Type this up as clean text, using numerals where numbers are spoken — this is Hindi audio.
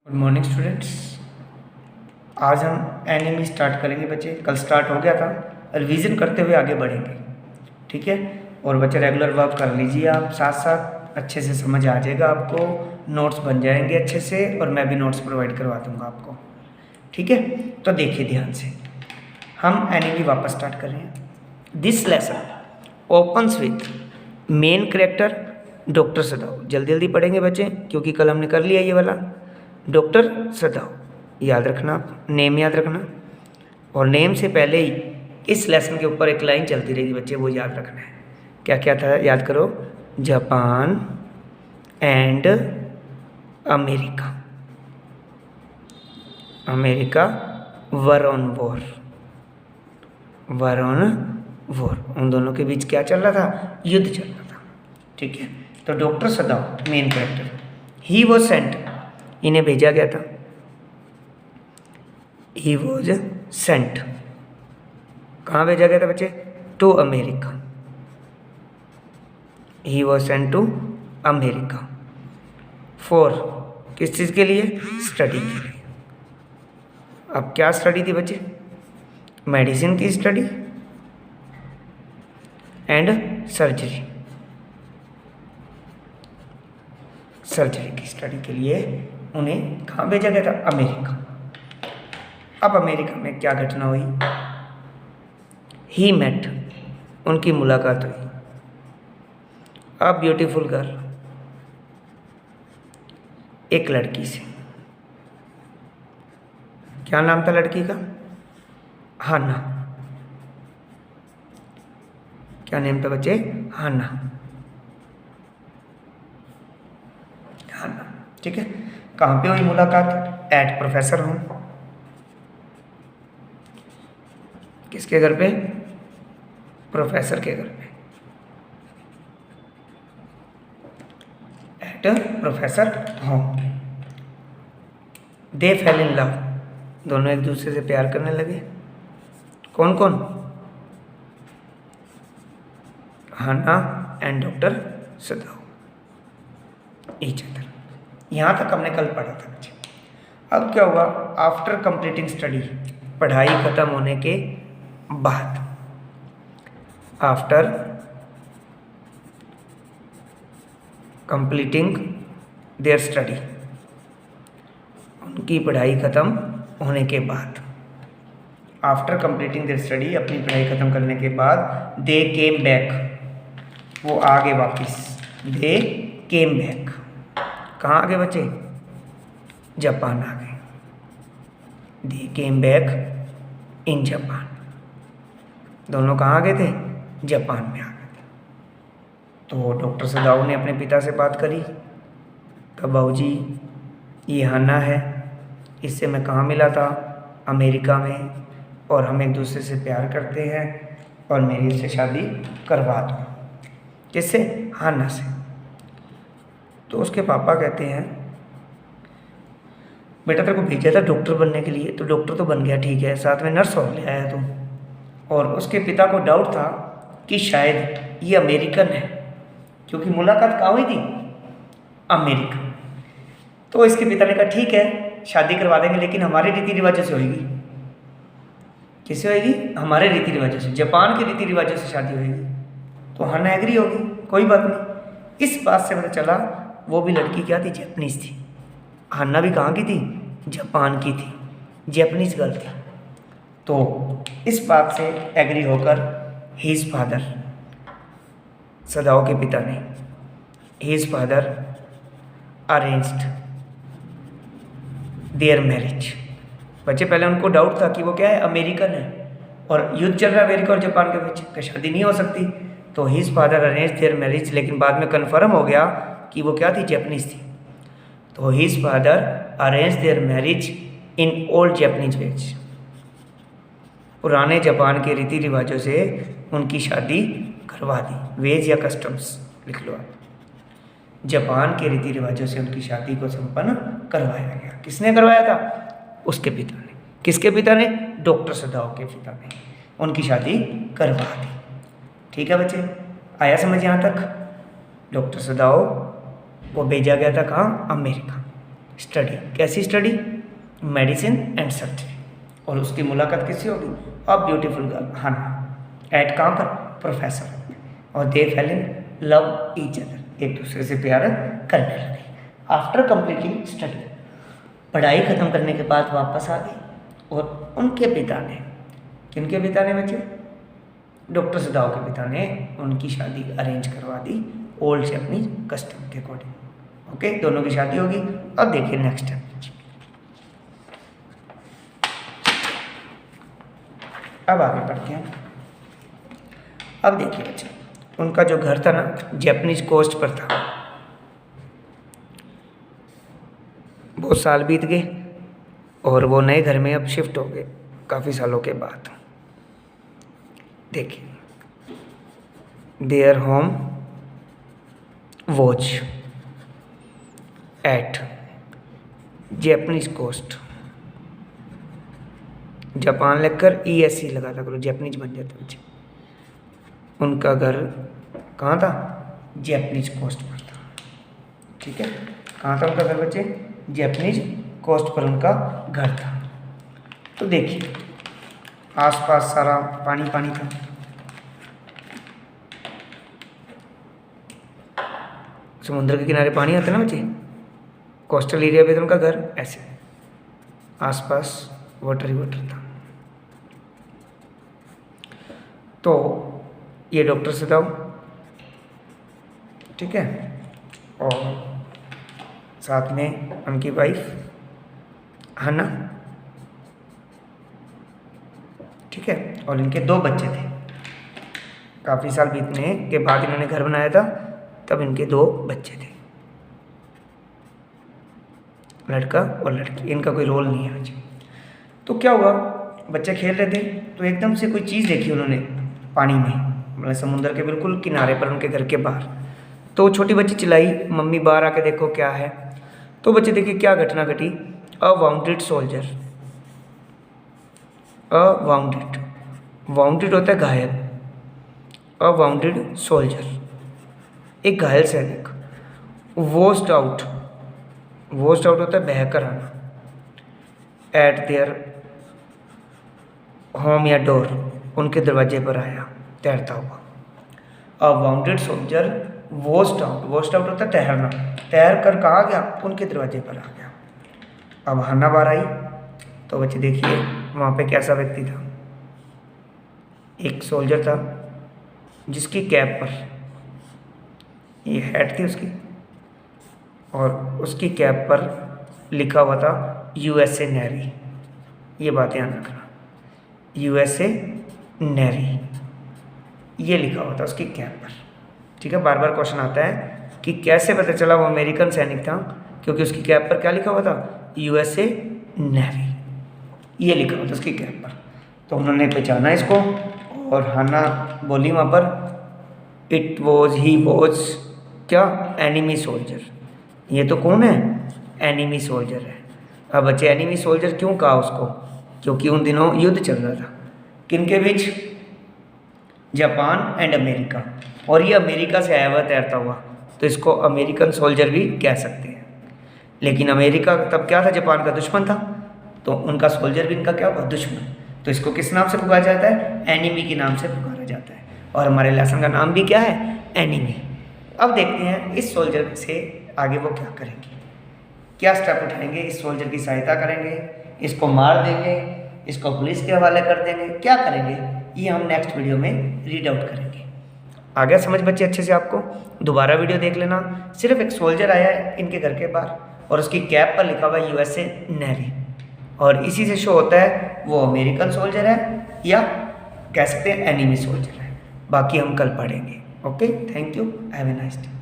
Good morning students. आज हम एनिमी स्टार्ट करेंगे बच्चे। कल स्टार्ट हो गया था, रिवीजन करते हुए आगे बढ़ेंगे, ठीक है। और बच्चे रेगुलर वर्क कर लीजिए, आप साथ साथ अच्छे से समझ आ जाएगा आपको, नोट्स बन जाएंगे अच्छे से, और मैं भी नोट्स प्रोवाइड करवा दूँगा आपको, ठीक है। तो देखिए ध्यान से, हम एनिमी वापस स्टार्ट कर रहे हैं। This lesson opens with main character doctor सदाव। जल्दी जल्दी पढ़ेंगे बच्चे, क्योंकि कल हमने कर लिया ये वाला। डॉक्टर सदाव याद रखना, नेम याद रखना, और नेम से पहले ही इस लेसन के ऊपर एक लाइन चलती रहेगी बच्चे, वो याद रखना है। क्या क्या था याद करो, Japan and America. America were on war, were on war, उन दोनों के बीच क्या चल रहा था, युद्ध चल रहा था, ठीक है। तो doctor सदाव main character, he was Saint, इन्हें भेजा गया था। ही वॉज सेंट, कहाँ भेजा गया था बच्चे, to America. He was sent to America for, किस चीज़ के लिए, स्टडी के लिए। अब क्या स्टडी थी बच्चे, मेडिसिन की स्टडी एंड सर्जरी, सर्जरी की स्टडी के लिए उन्हें कहाँ भेजा गया था, अमेरिका। अब अमेरिका में क्या घटना हुई, ही मेट, उनकी मुलाकात हुई अ ब्यूटीफुल गर्ल, एक लड़की से। क्या नाम था लड़की का, हाना। क्या नेम था बच्चे, हाना, हाना, ठीक है। कहाँ पे हुई मुलाकात, एट प्रोफेसर होम, किसके घर पे, प्रोफेसर के घर पे, at professor home. They fell in love, दोनों एक दूसरे से प्यार करने लगे। कौन कौन, Hannah and doctor Sadao, each other. यहाँ तक हमने कल पढ़ा था बच्चे। अब क्या हुआ, आफ्टर कंप्लीटिंग स्टडी, पढ़ाई खत्म होने के बाद, आफ्टर कंप्लीटिंग देयर स्टडी, उनकी पढ़ाई खत्म होने के बाद, आफ्टर कंप्लीटिंग देयर स्टडी, अपनी पढ़ाई खत्म करने के बाद, दे केम बैक, वो आ गए वापिस। दे केम बैक, कहाँ आ गए बच्चे, जापान आ गए। दे केम बैक इन जापान, दोनों कहाँ आ गए थे, जापान में आ गए थे। तो डॉक्टर सदाव ने अपने पिता से बात करी, कहा बाबूजी ये हाना है, इससे मैं कहाँ मिला था, अमेरिका में, और हम एक दूसरे से प्यार करते हैं, और मेरी इससे शादी करवा दो। किससे, हाना से। तो उसके पापा कहते हैं बेटा तेरे को भेजा था डॉक्टर बनने के लिए, तो डॉक्टर तो बन गया, ठीक है, साथ में नर्स और ले आया तुम। और उसके पिता को डाउट था कि शायद ये अमेरिकन है, क्योंकि मुलाकात कहाँ हुई थी, अमेरिका। तो इसके पिता ने कहा ठीक है शादी करवा देंगे, लेकिन हमारे रीति रिवाजों से होगी। किससे होगी, हमारे रीति रिवाजों से, जापान के रीति रिवाजों से शादी होगी। तो हाना एग्री होगी, कोई बात नहीं। इस बात से पता चला वो भी लड़की क्या थी, जैपनीज थी। हाना भी कहाँ की थी, जापान की थी, जैपनीज गर्ल थी। तो इस बात से एग्री होकर हिज फादर, सदाव के पिता ने, his father arranged there marriage. बच्चे पहले उनको डाउट था कि वो क्या है, अमेरिकन है, और युद्ध चल रहा है अमेरिका और जापान के बीच, तो शादी नहीं हो सकती। तो his father arrange their marriage, लेकिन बाद में कन्फर्म हो गया कि वो क्या थी, जैपनीज थी। तो his father arrange their marriage in old Japanese ways, पुराने जापान के रीति रिवाजों से उनकी शादी करवा दी। वेज या कस्टम्स लिख लो आप, जापान के रीति रिवाजों से उनकी शादी को संपन्न करवाया गया। किसने करवाया था, उसके पिता ने। किसके पिता ने, डॉक्टर सदाव के पिता ने उनकी शादी करवा दी। ठीक है बच्चे, आया समझ यहाँ तक। डॉक्टर सदाव को भेजा गया था कहाँ, अमेरिका। स्टडी। कैसी स्टडी? Medicine and surgery. और उसकी मुलाकात किससे होगी? A beautiful girl Hannah at कहाँ पर? प्रोफेसर। और they fell in love each other, एक दूसरे से प्यार करने लगे। आफ्टर कंप्लीटिंग स्टडी, पढ़ाई ख़त्म करने के बाद वापस आ गई और उनके पिता ने, किनके पिता ने बच्चे? डॉक्टर सदाव के पिता ने उनकी शादी अरेंज करवा दी ओल्ड जैपनीज कस्टम के अकॉर्डिंग। ओके, दोनों की शादी होगी। अब देखिए नेक्स्ट स्टेप। अब आगे बढ़ते हैं। अब देखिए बच्चे, उनका जो घर था ना जैपनीज कोस्ट पर था। बहुत साल बीत गए और वो नए घर में अब शिफ्ट हो गए काफ़ी सालों के बाद। देखिए, their home watch at Japanese coast. Japan लिखकर ESC लगा था करो, जैपनीज बन जाता बच्चे। उनका घर कहाँ था? जैपनीज कोस्ट पर था। ठीक है, कहाँ था उनका घर बच्चे? जैपनीज कोस्ट पर उनका घर था। तो देखिए, आसपास सारा पानी पानी था। समुद्र के किनारे पानी आता है ना बच्चे, कोस्टल एरिया पे तो उनका घर ऐसे, आसपास वाटर ही वाटर था। तो ये डॉक्टर सदाव, ठीक है, और साथ में उनकी वाइफ हाना, ठीक है, और इनके 2 बच्चे थे। काफ़ी साल बीतने के बाद इन्होंने घर बनाया था, तब इनके 2 बच्चे थे, लड़का और लड़की। इनका कोई रोल नहीं है बच्चे। तो क्या हुआ, बच्चे खेल रहे थे तो एकदम से कोई चीज़ देखी उन्होंने पानी में, मतलब समुद्र के बिल्कुल किनारे पर उनके घर के बाहर। तो छोटी बच्ची चिल्लाई, मम्मी बाहर आके देखो क्या है। तो बच्चे देखिए क्या घटना घटी। अ वाउंडेड सोल्जर, अ वाउंडेड, वाउंडेड होता है घायल, अ वाउंडेड सोल्जर एक घायल सैनिक, वॉश्ड आउट, वॉश्ड आउट होता है बहकर आना, एट देयर होम या डोर उनके दरवाजे पर आया तैरता हुआ। A wounded soldier washed out, washed out होता है तैरना, तैर कर कहाँ गया? उनके दरवाजे पर आ गया। अब हाना बार आई तो बच्चे देखिए वहाँ पे कैसा व्यक्ति था। एक सोल्जर था जिसकी कैप पर, ये हेड थी उसकी, और उसकी कैप पर लिखा हुआ था USA नेवी। ये बात ध्यान रखना, USA नेवी ये लिखा हुआ था उसकी कैप पर। ठीक है, बार बार क्वेश्चन आता है कि कैसे पता चला वो अमेरिकन सैनिक था, क्योंकि उसकी कैप पर क्या लिखा हुआ था? USA नेवी ये लिखा हुआ था उसकी कैप पर। तो उन्होंने पहचाना इसको, और हाना बोली वहाँ पर इट वॉज, ही वॉज क्या? Enemy soldier. ये तो कौन है? एनिमी सोल्जर है। अब बच्चे एनिमी सोल्जर क्यों कहा उसको? क्योंकि उन दिनों युद्ध चल रहा था किनके बीच? जापान एंड अमेरिका, और ये अमेरिका से आया हुआ तैरता हुआ, तो इसको अमेरिकन सोल्जर भी कह सकते हैं। लेकिन अमेरिका तब क्या था? जापान का दुश्मन था, तो उनका सोल्जर भी इनका क्या हुआ? दुश्मन। तो इसको किस नाम से पुकारा जाता है? एनिमी के नाम से पुकारा जाता है। और हमारे लेसन का नाम भी क्या है? एनिमी। अब देखते हैं इस सोल्जर से आगे वो क्या करेंगे, क्या स्टेप उठाएंगे। इस सोल्जर की सहायता करेंगे, इसको मार देंगे, इसको पुलिस के हवाले कर देंगे, क्या करेंगे ये हम नेक्स्ट वीडियो में रीड आउट करेंगे। आ गया समझ बच्चे अच्छे से? आपको दोबारा वीडियो देख लेना। सिर्फ एक सोल्जर आया है इनके घर के बाहर और उसकी कैप पर लिखा हुआ USA नेवी, और इसी से शो होता है वो अमेरिकन सोल्जर है या कह सकते हैं एनिमी सोल्जर है। बाकी हम कल पढ़ेंगे। Okay, thank you, have a nice day.